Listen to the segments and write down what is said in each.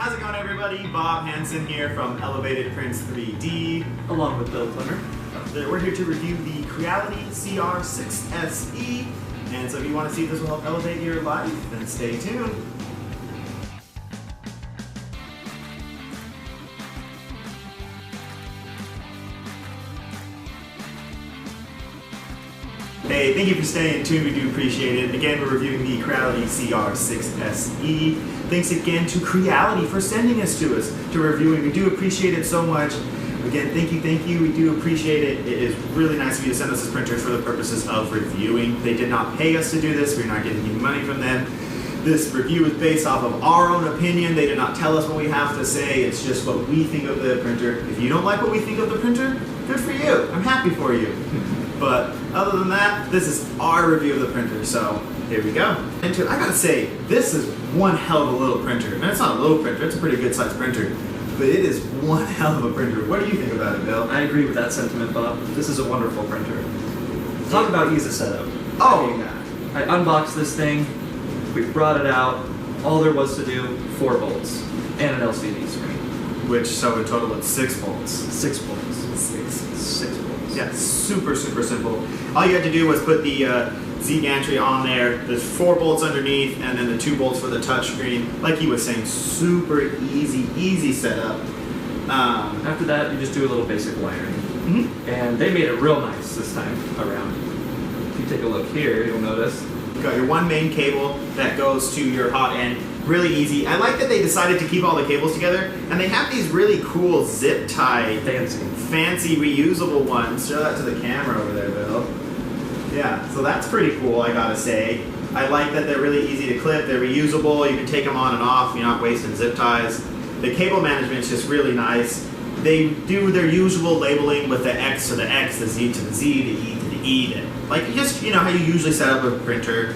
How's it going, everybody? Bob Hansen here from Elevated Prints 3D. Along with Bill Clemmer. We're here to review the Creality CR-6 SE. And so if you want to see if this will help elevate your life, then stay tuned. Hey, thank you for staying tuned. We do appreciate it. Again, we're reviewing the Creality CR-6 SE. Thanks again to Creality for sending us to review it. We do appreciate it so much. Again, thank you. We do appreciate it. It is really nice of you to send us this printer for the purposes of reviewing. They did not pay us to do this. We're not getting any money from them. This review is based off of our own opinion. They did not tell us what we have to say. It's just what we think of the printer. If you don't like what we think of the printer, good for you. I'm happy for you. But other than that, this is our review of the printer, so here we go. I gotta say, this is one hell of a little printer. And it's not a little printer, it's a pretty good sized printer. But it is one hell of a printer. What do you think about it, Bill? I agree with that sentiment, Bob. This is a wonderful printer. Talk about ease of setup. Oh, I unboxed this thing, we brought it out, all there was to do, 4 bolts, and an LCD screen. Which, so in total it's 6 bolts. 6 bolts. 6 bolts. Yeah, super simple. All you had to do was put the Z gantry on there. There's 4 bolts underneath, and then the 2 bolts for the touchscreen. Like he was saying, super easy setup. After that, you just do a little basic wiring. And they made it real nice this time around. If you take a look here, you'll notice. You got your one main cable that goes to your hot end. Really easy. I like that they decided to keep all the cables together, and they have these really cool zip tie, fancy reusable ones. Show that to the camera over there, Bill. Yeah, so that's pretty cool, I gotta say. I like that they're really easy to clip, they're reusable, you can take them on and off, you're not wasting zip ties. The cable management is just really nice. They do their usual labeling with the X to the X, the Z to the Z, the E to the E. Like, just, you know, how you usually set up a printer.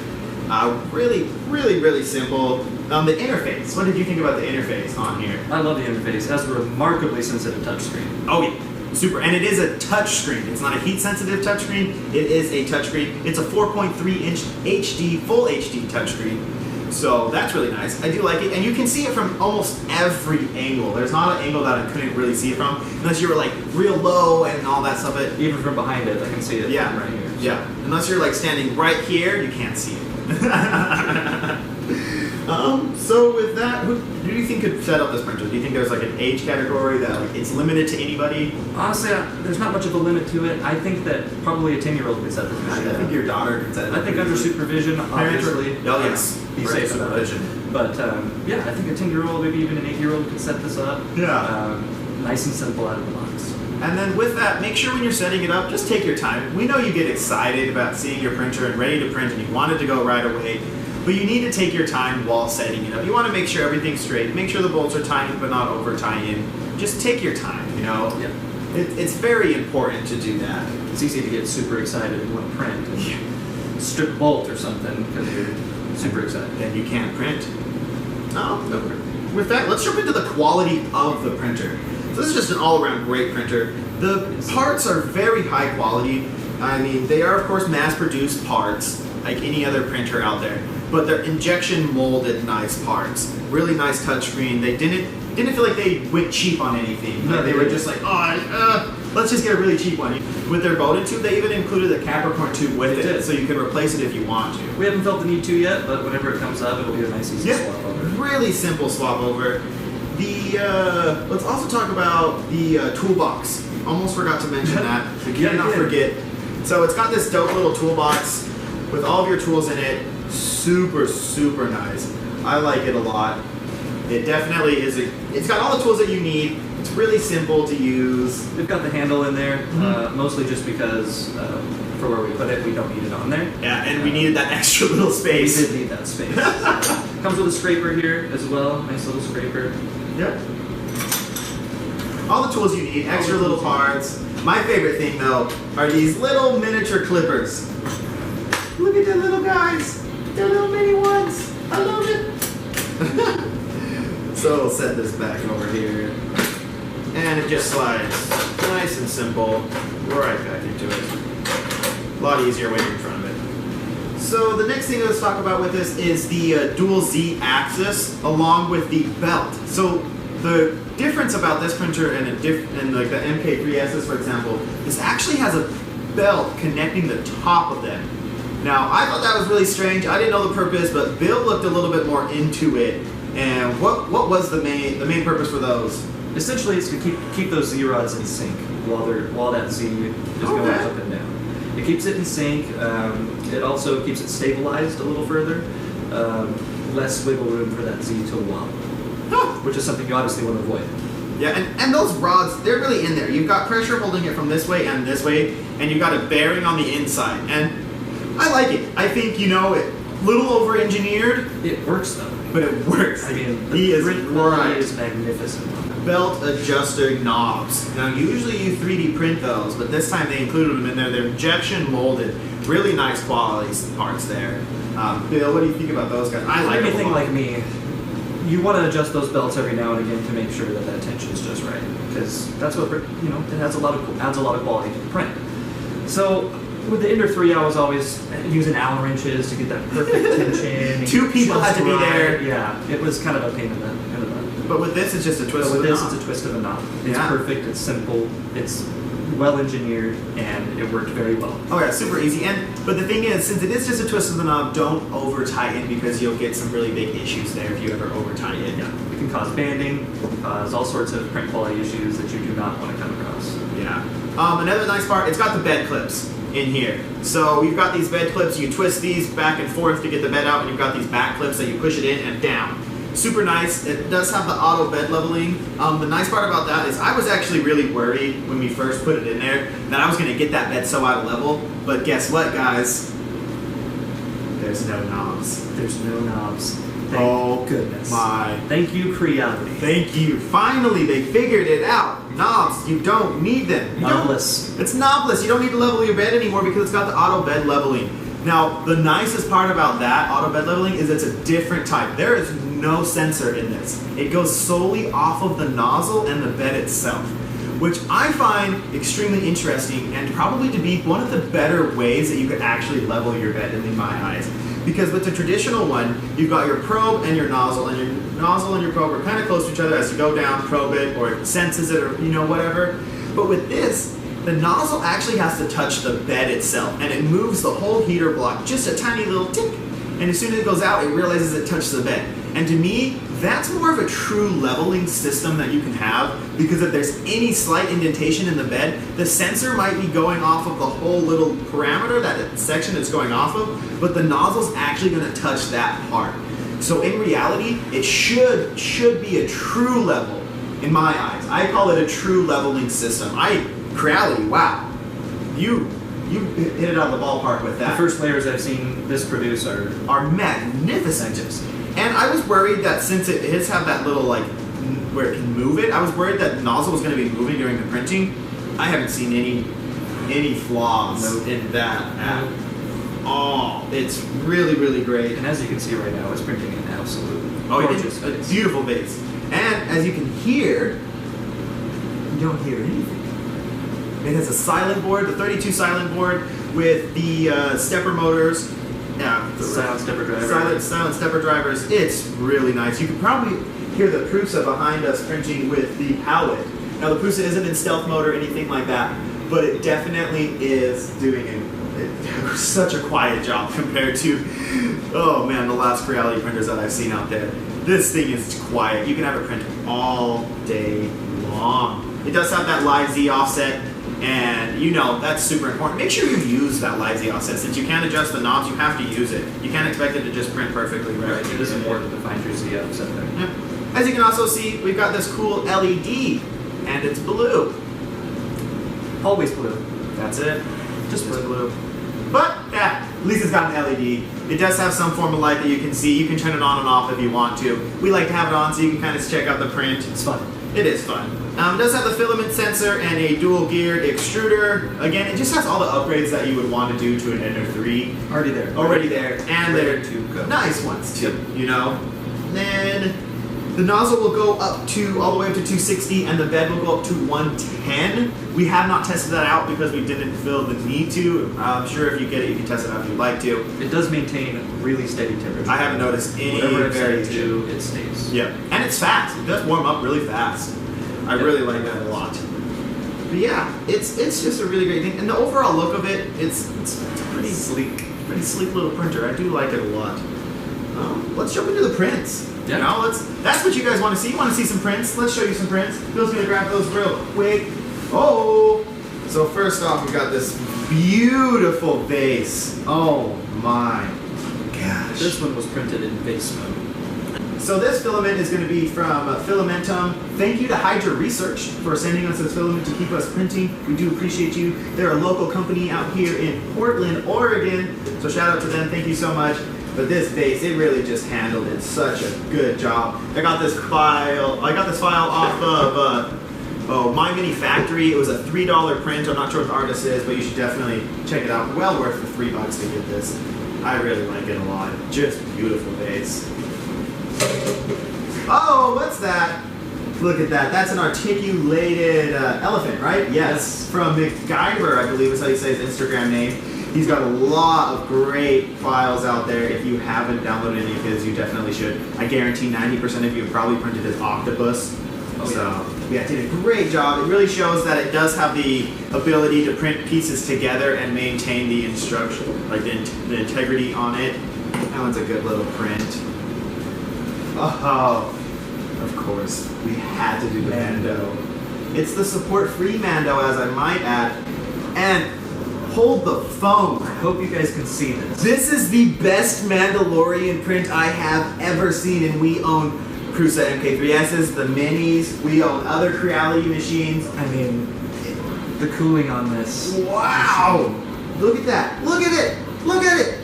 Really simple. The interface, what did you think about the interface on here? I love the interface. It has a remarkably sensitive touchscreen. Oh yeah, super. And it is a touchscreen. It's not a heat-sensitive touchscreen. It is a touchscreen. It's a 4.3-inch HD, full HD touchscreen. So that's really nice. I do like it. And you can see it from almost every angle. There's not an angle that I couldn't really see it from, unless you were like real low and all that stuff. Even from behind it, I can see it right here. So. Yeah, unless you're like standing right here, you can't see it. So with that, who do you think could set up this printer? Do you think there's like an age category that like it's limited to anybody? Honestly, there's not much of a limit to it. I think that probably a 10-year-old could set this printer. I think your daughter could set it. I think under supervision, obviously. Oh yes, be safe about it. But yeah, I think a 10-year-old, maybe even an 8-year-old could set this up. Yeah. Nice and simple out of the box. And then with that, make sure when you're setting it up, just take your time. We know you get excited about seeing your printer and ready to print and you want it to go right away. But you need to take your time while setting it up. You want to make sure everything's straight. Make sure the bolts are tight in, but not over tight in. Just take your time, you know? Yeah. It's very important to do that. It's easy to get super excited and want to print. And strip a bolt or something because you're super excited. And you can't print. With that, let's jump into the quality of the printer. So this is just an all-around great printer. The parts are very high quality. I mean, they are, of course, mass-produced parts, like any other printer out there. But they're injection molded nice parts. Really nice touchscreen. They didn't feel like they went cheap on anything. No, they were just like, let's just get a really cheap one. With their Bowden tube, they even included a Capricorn tube with it, so you can replace it if you want to. We haven't felt the need to yet, but whenever it comes up, it'll be a nice easy swap over. Really simple swap over. Let's also talk about the toolbox. Almost forgot to mention that. So cannot forget. So it's got this dope little toolbox with all of your tools in it. Super nice. I like it a lot. It definitely is it's got all the tools that you need. It's really simple to use. We've got the handle in there, mostly just because for where we put it, we don't need it on there. Yeah, and we needed that extra little space. We did need that space. Comes with a scraper here as well. Nice little scraper. Yep. All the tools you need, extra little parts. My favorite thing though are these little miniature clippers. Look at the little guys. They're little mini ones. I love it. So we'll set this back over here. And it just slides nice and simple right back into it. A lot easier when you're in front of it. So the next thing let's talk about with this is the dual Z axis along with the belt. So the difference about this printer and like the MK3Ss, for example, this actually has a belt connecting the top of them. Now I thought that was really strange. I didn't know the purpose, but Bill looked a little bit more into it. And what was the main purpose for those? Essentially, it's to keep those Z rods in sync while that Z is going up and down. It keeps it in sync. It also keeps it stabilized a little further. Less wiggle room for that Z to wobble, which is something you obviously want to avoid. Yeah, and those rods, they're really in there. You've got pressure holding it from this way, and you've got a bearing on the inside. And I like it. I think, you know, a little over-engineered. It works, though. But it works. I mean, the print quality is magnificent. Belt adjuster knobs. Now, usually you 3D print those, but this time they included them in there. They're injection molded. Really nice quality parts there. Bill, what do you think about those guys? I like them a lot. Anything like me, you want to adjust those belts every now and again to make sure that that tension is just right, because that's what, you know, it adds a lot of quality to the print. So with the Ender 3, I was always using Allen wrenches to get that perfect tension. Two people had to be there. Yeah, it was kind of a pain in the butt. But with this, it's just a twist of a knob. With this, it's a twist of a knob. It's perfect, it's simple, it's well engineered, and it worked very well. Oh yeah, super easy. But the thing is, since it is just a twist of the knob, don't over tighten, because you'll get some really big issues there if you ever over tighten it. Yeah, it can cause banding, cause all sorts of print quality issues that you do not want to come across. Yeah. Another nice part, it's got the bed clips in here. So we've got these bed clips, you twist these back and forth to get the bed out, and you've got these back clips that you push it in and down. Super nice. It does have the auto bed leveling. The nice part about that is I was actually really worried when we first put it in there that I was going to get that bed so out of level. But guess what, guys? There's no knobs. There's no knobs. Thank goodness. Thank you, Creality. Thank you. Finally, they figured it out. Knobs, you don't need them. Knobless. It's knobless. You don't need to level your bed anymore because it's got the auto bed leveling. Now, the nicest part about that auto bed leveling is it's a different type. There is no sensor in this. It goes solely off of the nozzle and the bed itself, which I find extremely interesting and probably to be one of the better ways that you could actually level your bed in my eyes. Because with the traditional one, you've got your probe and your nozzle, and your nozzle and your probe are kind of close to each other as you go down, probe it, or it senses it, or you know, whatever. But with this, the nozzle actually has to touch the bed itself, and it moves the whole heater block just a tiny little tick. And as soon as it goes out, it realizes it touched the bed. And to me, that's more of a true leveling system that you can have, because if there's any slight indentation in the bed, the sensor might be going off of the whole little parameter, that section it's going off of, but the nozzle's actually going to touch that part. So in reality, it should be a true level in my eyes. I call it a true leveling system. Creality, wow. You hit it out of the ballpark with that. The first layers I've seen this produce are magnificent. And I was worried that since it has had that little, like, where it can move it, I was worried that the nozzle was going to be moving during the printing. I haven't seen any flaws in that at all. It's really, really great. And as you can see right now, it's printing an absolutely gorgeous a beautiful base. And as you can hear, you don't hear anything. It has a silent board, the 32 silent board with the stepper motors. Yeah, the silent stepper driver. Silent stepper drivers. It's really nice. You can probably hear the Prusa behind us printing with the pallet. Now the Prusa isn't in stealth mode or anything like that, but it definitely is doing such a quiet job compared to, oh man, the last Creality printers that I've seen out there. This thing is quiet. You can have it print all day long. It does have that live Z offset. And you know, that's super important. Make sure you use that live Z offset. Since you can't adjust the knobs, you have to use it. You can't expect it to just print perfectly, right? It is important to find your Z offset there. Yeah. As you can also see, we've got this cool LED, and it's blue. Always blue. That's it. Just blue. But, yeah, at least it's got an LED. It does have some form of light that you can see. You can turn it on and off if you want to. We like to have it on so you can kind of check out the print. It's fun. It is fun. It does have the filament sensor and a dual geared extruder. Again, it just has all the upgrades that you would want to do to an Ender 3. Already there. Already there. And they're to go. Nice ones too, you know. Then The nozzle will go up to all the way up to 260, and the bed will go up to 110. We have not tested that out because we didn't feel the need to. I'm sure if you get it, you can test it out if you'd like to. It does maintain really steady temperature. I haven't noticed any Whatever it's set variation. to, it stays. Yeah, and it's fast. It does warm up really fast. I really like that a lot. But yeah, it's just a really great thing, and the overall look of it, it's pretty sleek little printer. I do like it a lot. Let's jump into the prints. Yeah. You know, that's what you guys want to see. You want to see some prints? Let's show you some prints. Bill's gonna grab those real quick. Oh! So first off, we got this beautiful vase. Oh my gosh. This one was printed in vase mode. So this filament is going to be from Filamentum. Thank you to Hydra Research for sending us this filament to keep us printing. We do appreciate you. They're a local company out here in Portland, Oregon. So shout out to them. Thank you so much. But this vase, it really just handled it such a good job. I got this file off of My Mini Factory. It was a $3 print. I'm not sure what the artist is, but you should definitely check it out. Well worth the $3 to get this. I really like it a lot. Just beautiful vase. Oh, what's that? Look at that. That's an articulated elephant, right? Yes. From MacGyver, I believe is how you say his Instagram name. He's got a lot of great files out there. If you haven't downloaded any of his, you definitely should. I guarantee 90% of you have probably printed his octopus. Yeah, it did a great job. It really shows that it does have the ability to print pieces together and maintain the instruction, like the integrity on it. That one's a good little print. Oh, of course, we had to do the Mando. It's the support-free Mando, as I might add. And hold the phone. I hope you guys can see this. This is the best Mandalorian print I have ever seen, and we own Prusa MK3Ss, the minis. We own other Creality machines. I mean, the cooling on this. Wow! Look at that. Look at it. Look at it.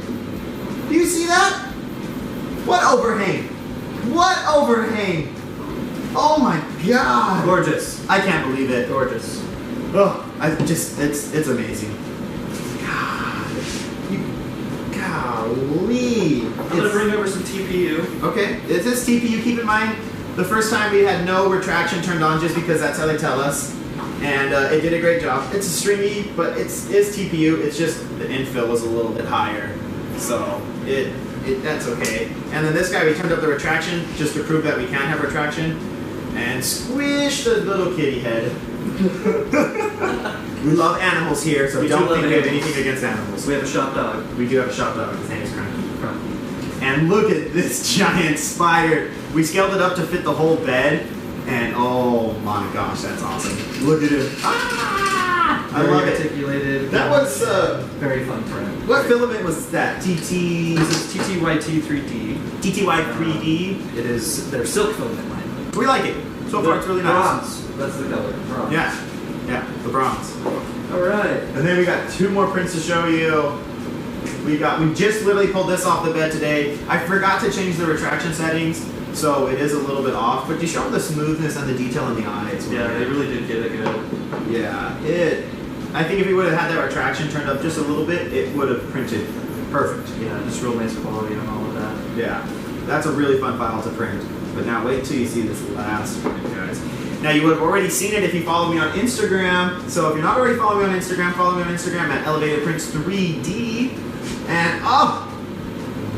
Do you see that? What overhang? What overhang? Oh my god! Gorgeous. I can't believe it. Gorgeous. Oh, it's amazing. God, golly. I'm gonna bring over some TPU. Okay, is this TPU? Keep in mind, the first time we had no retraction turned on just because that's how they tell us. And it did a great job. It's a stringy, but it's TPU. It's just the infill was a little bit higher. So that's okay. And then this guy, we turned up the retraction just to prove that we can have retraction. And squish the little kitty head. We love animals here, so We don't do love think we have animals. anything against animals. We have a shop dog. We do have a shop dog. His name is Cranky. And look at this giant spider. We scaled it up to fit the whole bed. And oh my gosh, that's awesome. Look at him. Ah! I love it. Articulated. That was, very fun print. what filament was that? This is TTYT3D. TTY3D. It is their silk filament line. We like it. So far, it's really nice. Bronze. That's the color. Bronze. Yeah, the bronze. All right. And then we got two more prints to show you. We just literally pulled this off the bed today. I forgot to change the retraction settings, so it is a little bit off, but you show the smoothness and the detail in the eyes. Yeah, they really did get it good. Yeah, I think if we would have had that retraction turned up just a little bit, it would have printed perfect. Yeah, just real nice quality on all of that. Yeah, that's a really fun file to print. But now wait till you see this last print, guys. Now you would have already seen it if you follow me on Instagram. So if you're not already following me on Instagram, follow me on Instagram at ElevatedPrints3D. And oh,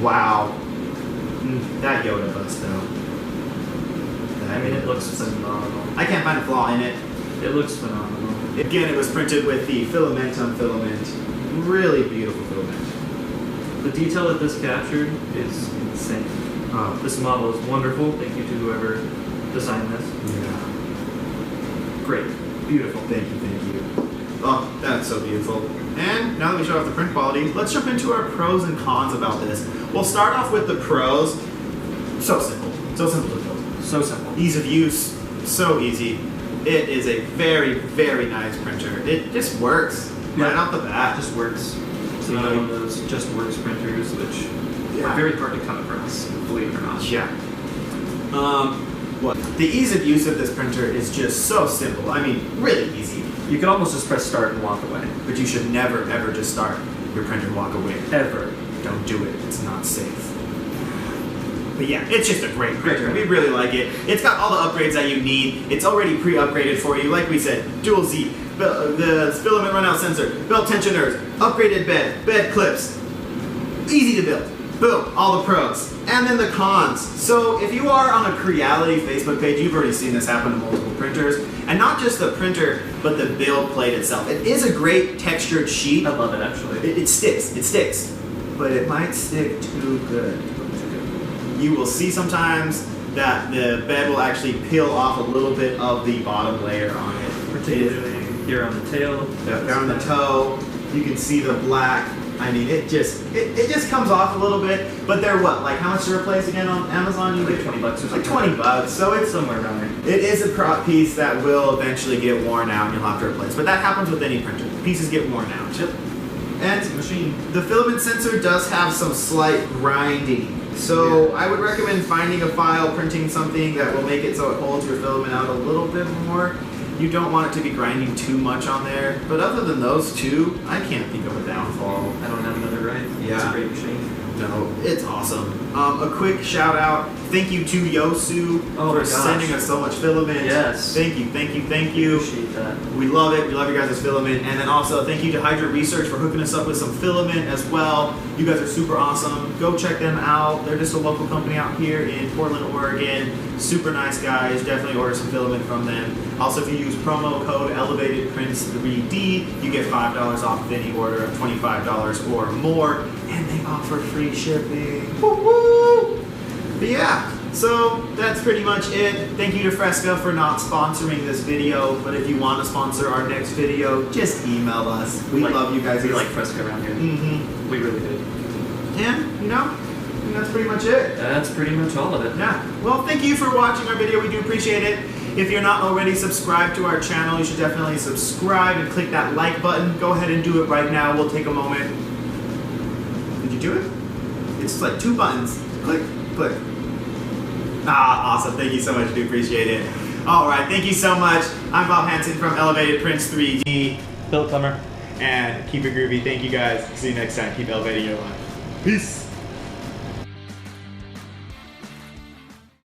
wow, that Yoda bust though. I mean, it looks phenomenal. I can't find a flaw in it. It looks phenomenal. Again, it was printed with the Filamentum filament. Really beautiful filament. The detail that this captured is insane. This model is wonderful. Thank you to whoever designed this. Yeah. Great. Beautiful. Thank you. Oh, that's so beautiful. And now that we showed off the print quality, let's jump into our pros and cons about this. We'll start off with the pros. So simple. So simple to build. So simple. Ease of use. So easy. It is a very, very nice printer. It just works right off the bat. It just works. It's another one of those just works printers, which are very hard to come across, believe it or not. Yeah. The ease of use of this printer is just so simple. I mean, really easy. You can almost just press start and walk away. But you should never, ever just start your printer and walk away. Ever. Don't do it. It's not safe. But yeah, it's just a great printer. Great. We really like it. It's got all the upgrades that you need. It's already pre-upgraded for you. Like we said, dual Z, the filament runout sensor, belt tensioners, upgraded bed clips. Easy to build. Boom, all the pros. And then the cons. So if you are on a Creality Facebook page, you've already seen this happen to multiple printers. And not just the printer, but the build plate itself. It is a great textured sheet. I love it, actually. It sticks. But it might stick too good. You will see sometimes that the bed will actually peel off a little bit of the bottom layer on it. Particularly here on the tail. There on the toe. You can see the black. I mean, it just comes off a little bit, but they're what? Like how much to replace again on Amazon? You Like get 20 bucks or something. like 20 bucks. So it's Somewhere around there. it is a prop piece that will eventually get worn out and you'll have to replace. But that happens with any printer. Pieces get worn out. Yep. And It's a machine. the filament sensor does have some slight grinding. So Yeah. I would recommend finding a file, printing something that will make it so it holds your filament out a little bit more. You don't want it to be grinding too much on there. But other than those two, I can't think of a downfall. I don't have another right. It's Yeah. a great machine. No, it's awesome. A quick shout out. Thank you to Yosu Oh for my gosh. sending us so much filament. Yes. Thank you. Appreciate that. We love it. We love your guys' filament. And then also thank you to Hydra Research for hooking us up with some filament as well. You guys are super awesome. Go check them out. They're just a local company out here in Portland, Oregon. Super nice guys. Definitely order some filament from them. Also, if you use promo code ElevatedPrints3D, you get $5 off of any order of $25 or more. And they offer free shipping. Woo-woo! But yeah, so that's pretty much it. Thank you to Fresca for not sponsoring this video, but if you want to sponsor our next video, just email us. We love you guys. We like Fresca around here. Mm-hmm. We really do. And, I think that's pretty much it. That's pretty much all of it. Yeah. Well, thank you for watching our video. We do appreciate it. If you're not already subscribed to our channel, you should definitely subscribe and click that like button. Go ahead and do it right now. We'll take a moment. Did you do it? It's like 2 buttons. Click. Awesome. Thank you so much. We appreciate it. All right. Thank you so much. I'm Bob Hansen from Elevated Prints 3D. Philip Plummer. And keep it groovy. Thank you guys. See you next time. Keep elevating your life. Peace.